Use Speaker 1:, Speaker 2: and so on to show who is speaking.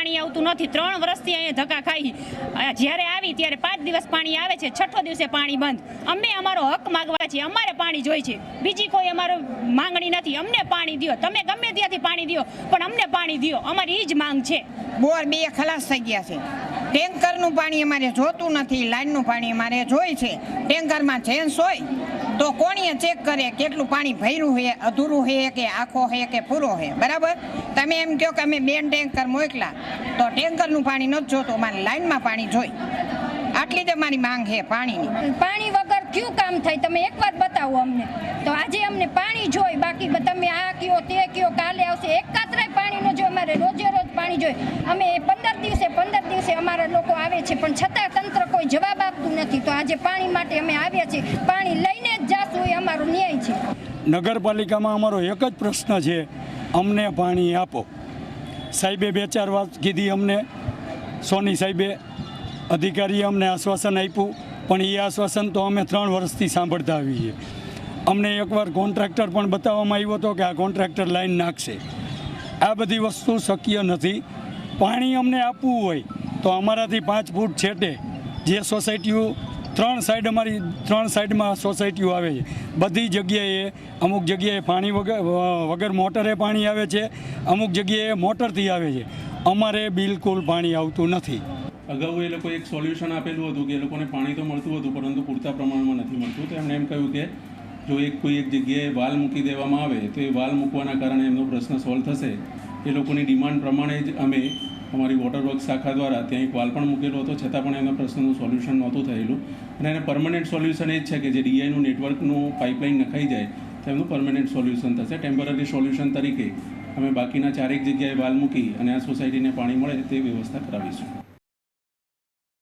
Speaker 1: પાણી આવતું નથી। 3 વર્ષથી અહીંયા ધક્કા ખાઈ। જ્યારે આવી ત્યારે 5 દિવસ પાણી આવે છે, 6ઠો દિવસે પાણી બંધ। અમે અમારો હક માગવા છીએ, અમારે પાણી જોઈએ છે, બીજી કોઈ અમારો માંગણી નથી। અમને પાણી દો, તમે ગમે ત્યાંથી પાણી દો, પણ અમને પાણી દો, અમારી એ જ માંગ છે।
Speaker 2: બોર 2 ખલાસ થઈ ગયા છે। ટેન્કરનું પાણી અમારે જોતું નથી, લાઈનનું પાણી અમારે જોઈએ છે। ટેન્કરમાં જેન્સ હોય તો કોણીએ ચેક કરે કેટલું પાણી ભર્યું છે, અધૂરું છે કે આખો છે કે પૂરો છે, બરાબર? તમે એમ કહો કે અમે 2 ટેન્કર મોકલા તો ટેન્કરનું પાણી નથી જોતું, અમારે લાઈનમાં પાણી જોઈ। આટલી જ અમારી માંગ છે પાણીની।
Speaker 3: પાણી વગર ક્યું કામ થાય, તમે એકવાર બતાવો અમને। તો આજે અમને પાણી જોઈ, બાકી તમે આ કયો તે કયો, કાલે આવશે, એકાત્રાય પાણીનો જો અમારે રોજે રોજ પાણી જોઈ। અમે 15 દિવસે અમારા લોકો આવે છે, પણ છતાં તંત્ર કોઈ જવાબ આપતું નથી। તો આજે પાણી માટે અમે આવ્યા છીએ, પાણી લઈને જ જાશું, એ અમારો ન્યાય છે।
Speaker 4: નગરપાલિકામાં અમારો એક જ પ્રશ્ન છે, અમને પાણી આપો। સાહેબે 2-4 વાત કીધી અમને, સોની સાહેબે અધિકારીએ અમને આશ્વાસન આપ્યું, પણ એ આશ્વાસન તો અમે 3 વર્ષથી સાંભળતા આવી છીએ। અમને એકવાર કોન્ટ્રાક્ટર પણ બતાવવામાં આવ્યો હતો કે આ કોન્ટ્રાક્ટર લાઈન નાખશે। આ બધી વસ્તુ શક્ય નથી। પાણી અમને આપવું હોય તો અમારાથી 5 ફૂટ છેટે જે સોસાયટીઓ 3 સાઈડ, અમારી 3 સાઈડમાં સોસાયટીઓ આવે છે, બધી જગ્યાએ અમુક જગ્યાએ પાણી વગર મોટરે પાણી આવે છે, અમુક જગ્યાએ મોટરથી આવે છે। અમારે બિલકુલ પાણી આવતું નથી।
Speaker 5: અગાઉ એ લોકો એક સોલ્યુશન આપેલું હતું કે એ લોકોને પાણી તો મળતું હતું, પરંતુ પૂરતા પ્રમાણમાં નથી મળતું। તો એમણે એમ કહ્યું કે જો કોઈ એક જગ્યાએ વાલ મૂકી દેવામાં આવે તો એ વાલ મૂકવાના કારણે એમનો પ્રશ્ન સોલ્વ થશે। એ લોકોની ડિમાન્ડ પ્રમાણે જ અમે અમારી વોટર વર્ક શાખા દ્વારા ત્યાં એક વાલ પણ મૂકેલો હતો, છતાં પણ એમના પ્રશ્નનું સોલ્યુશન નહોતું થયેલું। અને એને પરમનન્ટ સોલ્યુશન એ જ છે કે જે ડીઆઈનું નેટવર્કનું પાઇપલાઇન નખાઈ જાય તો એમનું પરમનન્ટ સોલ્યુશન થશે। ટેમ્પરરી સોલ્યુશન તરીકે અમે બાકીના 4 જગ્યાએ વાલ મૂકી અને આ સોસાયટીને પાણી મળે તે વ્યવસ્થા કરાવીશું।